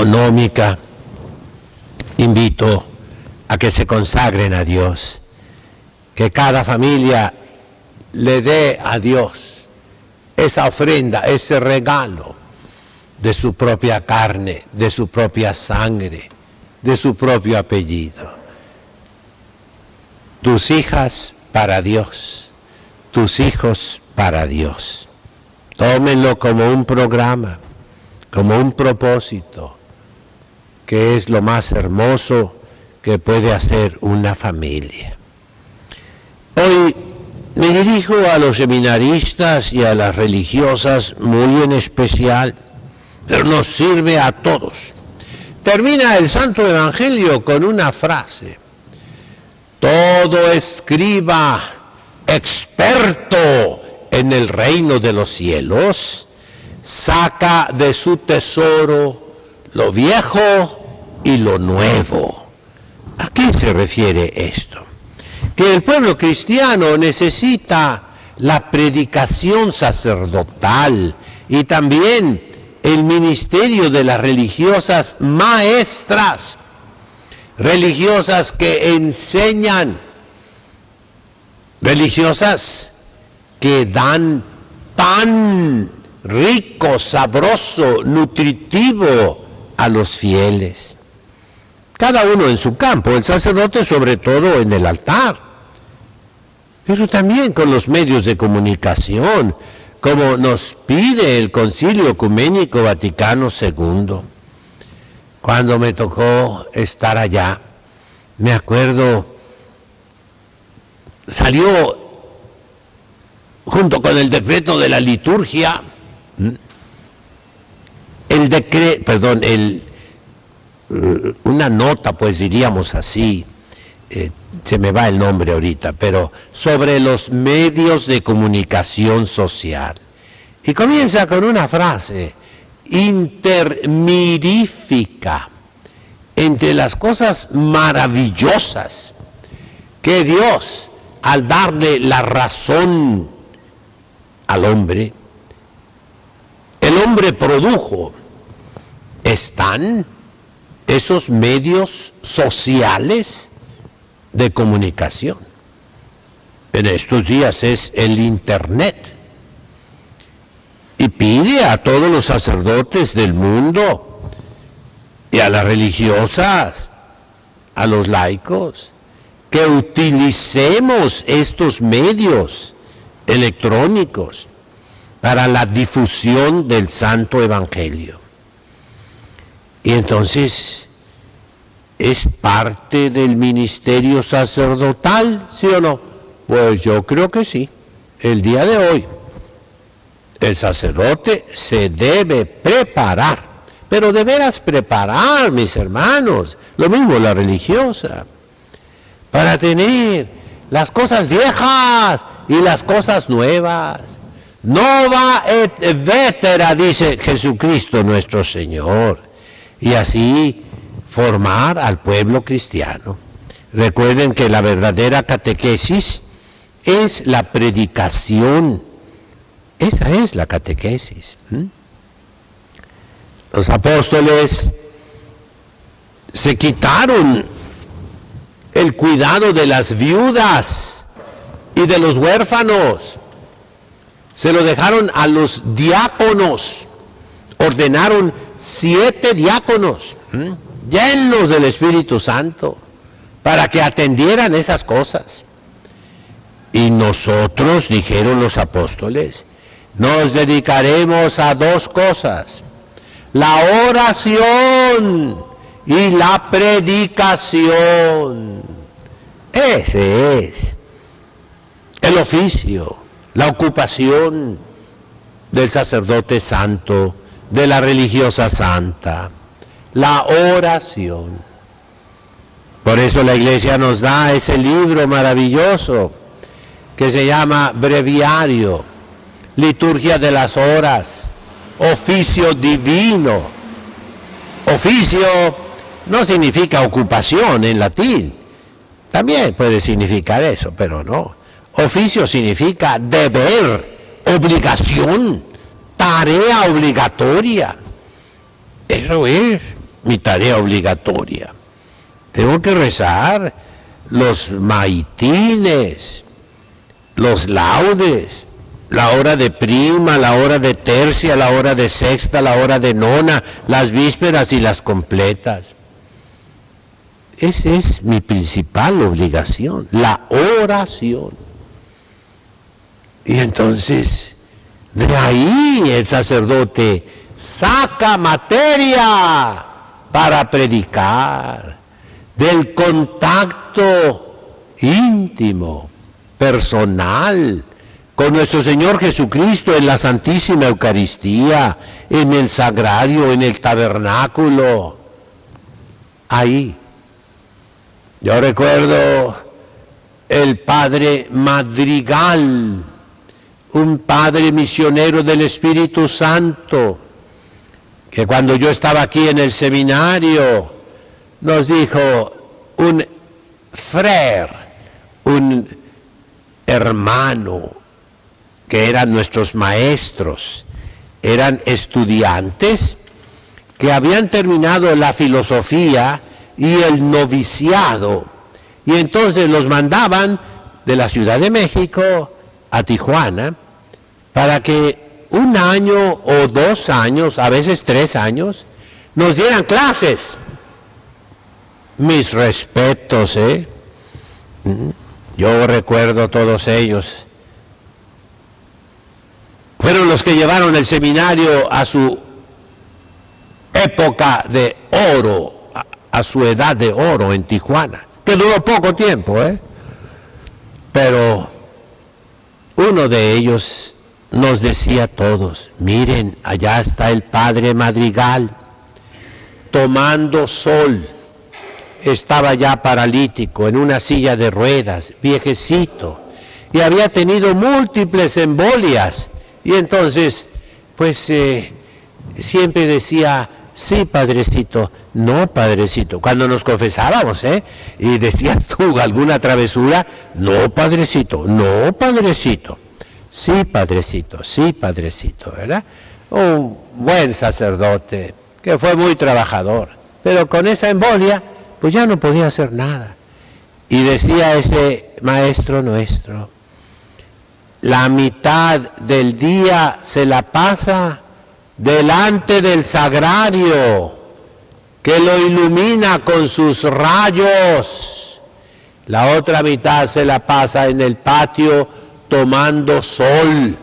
económica, invito a que se consagren a Dios, que cada familia le dé a Dios esa ofrenda, ese regalo de su propia carne, de su propia sangre, de su propio apellido. Tus hijas para Dios, tus hijos para Dios. Tómenlo como un programa, como un propósito, que es lo más hermoso que puede hacer una familia. Hoy me dirijo a los seminaristas y a las religiosas muy en especial, pero nos sirve a todos. Termina el Santo Evangelio con una frase: todo escriba experto en el reino de los cielos saca de su tesoro lo viejo y lo nuevo. ¿A qué se refiere esto? Que el pueblo cristiano necesita la predicación sacerdotal y también el ministerio de las religiosas maestras, religiosas que enseñan, religiosas que dan pan rico, sabroso, nutritivo a los fieles. Cada uno en su campo, el sacerdote sobre todo en el altar, pero también con los medios de comunicación, como nos pide el Concilio Ecuménico Vaticano II. Cuando me tocó estar allá, me acuerdo, salió junto con el decreto de la liturgia, una nota, pues diríamos así, se me va el nombre ahorita, pero sobre los medios de comunicación social. Y comienza con una frase intermirífica, entre las cosas maravillosas que Dios, al darle la razón al hombre, el hombre produjo, están esos medios sociales de comunicación. En estos días es el Internet. Y pide a todos los sacerdotes del mundo y a las religiosas, a los laicos, que utilicemos estos medios electrónicos para la difusión del Santo Evangelio. Y entonces, ¿es parte del ministerio sacerdotal, sí o no? Pues yo creo que sí. El día de hoy, el sacerdote se debe preparar, pero de veras preparar, mis hermanos, lo mismo la religiosa, para tener las cosas viejas y las cosas nuevas. Nova et vetera, dice Jesucristo nuestro Señor. Y así formar al pueblo cristiano. Recuerden que la verdadera catequesis es la predicación. Esa es la catequesis. Los apóstoles se quitaron el cuidado de las viudas y de los huérfanos. Se lo dejaron a los diáconos. Ordenaron 7 diáconos llenos del Espíritu Santo para que atendieran esas cosas. Y nosotros, dijeron los apóstoles, nos dedicaremos a 2 cosas: la oración y la predicación. Ese es el oficio, la ocupación del sacerdote santo, de la religiosa santa, la oración. Por eso la Iglesia nos da ese libro maravilloso que se llama Breviario, Liturgia de las Horas, Oficio Divino. Oficio no significa ocupación en latín, también puede significar eso, pero no. Oficio significa deber, obligación, tarea obligatoria. Eso es. mi tarea obligatoria. Tengo que rezar los maitines, los laudes, la hora de prima, la hora de tercia, la hora de sexta, la hora de nona, las vísperas y las completas. Esa es mi principal obligación, la oración. Y entonces, de ahí el sacerdote saca materia para predicar, del contacto íntimo, personal, con nuestro Señor Jesucristo en la Santísima Eucaristía, en el sagrario, en el tabernáculo. Ahí. Yo recuerdo el padre Madrigal, un padre misionero del Espíritu Santo, que cuando yo estaba aquí en el seminario, nos dijo un frère, un hermano, que eran nuestros maestros, eran estudiantes que habían terminado la filosofía y el noviciado, y entonces los mandaban de la Ciudad de México a Tijuana para que 1 año o 2 años, a veces 3 años, nos dieran clases. Mis respetos, Yo recuerdo todos ellos. Fueron los que llevaron el seminario a su época de oro, a su edad de oro en Tijuana, que duró poco tiempo, Pero uno de ellos nos decía a todos: miren, allá está el padre Madrigal, tomando sol. Estaba ya paralítico, en una silla de ruedas, viejecito, y había tenido múltiples embolias. Y entonces, pues, siempre decía: sí, padrecito, no, padrecito. Cuando nos confesábamos, y decías tú alguna travesura: no, padrecito, no, padrecito. Sí, padrecito, ¿verdad? Un buen sacerdote, que fue muy trabajador, pero con esa embolia, pues ya no podía hacer nada. Y decía ese maestro nuestro: la mitad del día se la pasa delante del sagrario, que lo ilumina con sus rayos. La otra mitad se la pasa en el patio tomando sol.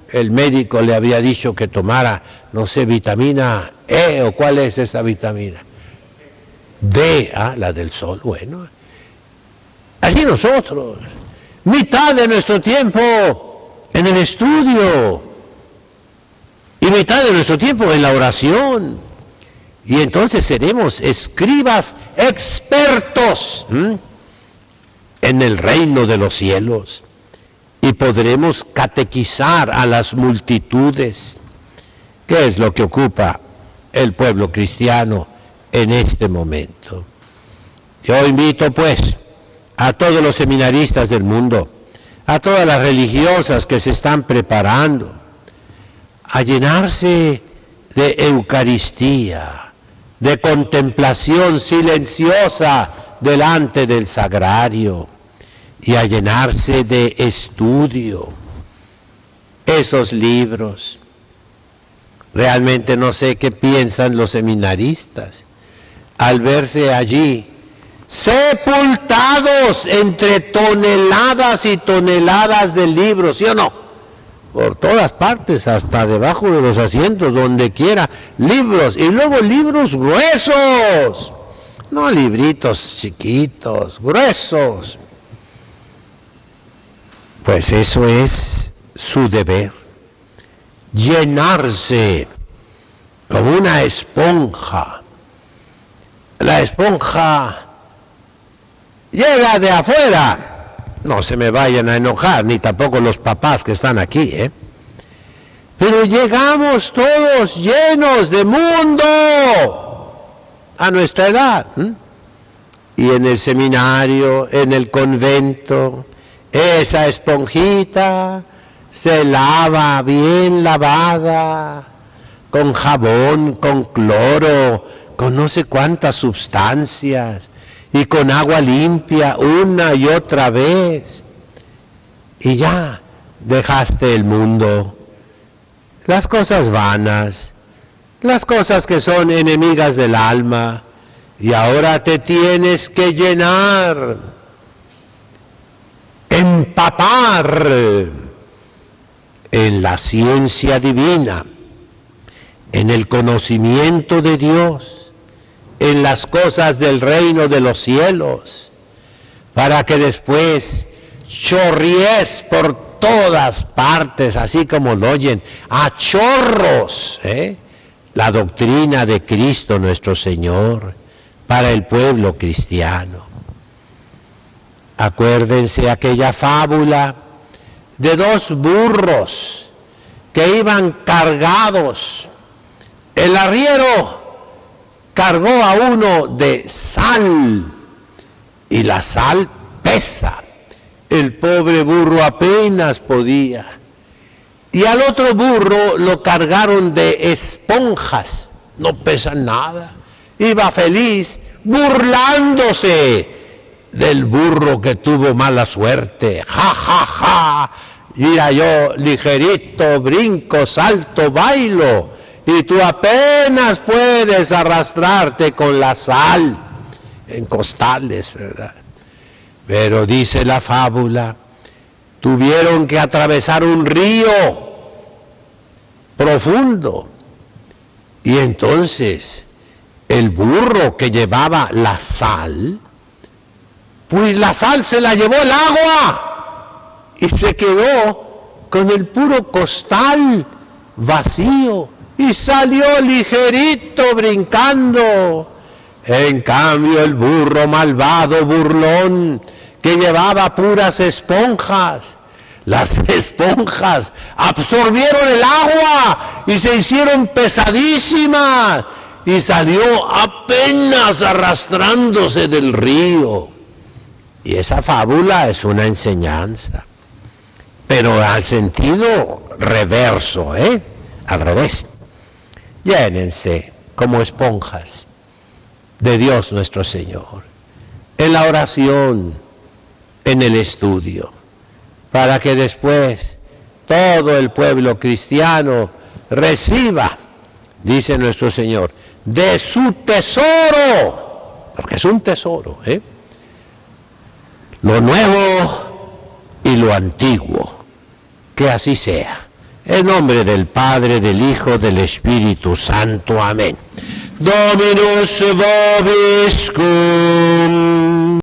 El médico le había dicho que tomara, no sé, vitamina E, o cuál es esa vitamina. D, la del sol. Bueno, así nosotros, mitad de nuestro tiempo en el estudio y mitad de nuestro tiempo en la oración. Y entonces seremos escribas expertos en el reino de los cielos, y podremos catequizar a las multitudes. ¿Qué es lo que ocupa el pueblo cristiano en este momento? Yo invito pues a todos los seminaristas del mundo, a todas las religiosas que se están preparando, a llenarse de Eucaristía, de contemplación silenciosa delante del sagrario, y a llenarse de estudio. Esos libros, realmente no sé qué piensan los seminaristas al verse allí sepultados entre toneladas y toneladas de libros, ¿sí o no? Por todas partes, hasta debajo de los asientos, donde quiera, libros, y luego libros gruesos, no libritos chiquitos, gruesos. Pues eso es su deber, llenarse como una esponja. La esponja llega de afuera. No se me vayan a enojar, ni tampoco los papás que están aquí, Pero llegamos todos llenos de mundo a nuestra edad. Y en el seminario, en el convento, esa esponjita se lava bien lavada, con jabón, con cloro, con no sé cuántas sustancias y con agua limpia una y otra vez. Y ya dejaste el mundo, las cosas vanas, las cosas que son enemigas del alma, y ahora te tienes que llenar, empapar en la ciencia divina, en el conocimiento de Dios, en las cosas del reino de los cielos, para que después chorries por todas partes, así como lo oyen, a chorros, la doctrina de Cristo nuestro Señor para el pueblo cristiano. Acuérdense aquella fábula de dos burros que iban cargados. El arriero cargó a uno de sal y la sal pesa. El pobre burro apenas podía. Y al otro burro lo cargaron de esponjas, no pesan nada. Iba feliz, burlándose del burro que tuvo mala suerte. ¡Ja, ja, ja! Mira, yo ligerito, brinco, salto, bailo, y tú apenas puedes arrastrarte con la sal en costales, ¿verdad? Pero dice la fábula, tuvieron que atravesar un río profundo, y entonces el burro que llevaba la sal, pues la sal se la llevó el agua y se quedó con el puro costal vacío y salió ligerito brincando. En cambio el burro malvado, burlón, que llevaba puras esponjas, las esponjas absorbieron el agua y se hicieron pesadísimas y salió apenas arrastrándose del río. Y esa fábula es una enseñanza, pero al sentido reverso, al revés. Llénense como esponjas de Dios nuestro Señor, en la oración, en el estudio, para que después todo el pueblo cristiano reciba, dice nuestro Señor, de su tesoro, porque es un tesoro, lo nuevo y lo antiguo, que así sea. En nombre del Padre, del Hijo, del Espíritu. Espíritu Santo. Amén. Dominus vobiscum.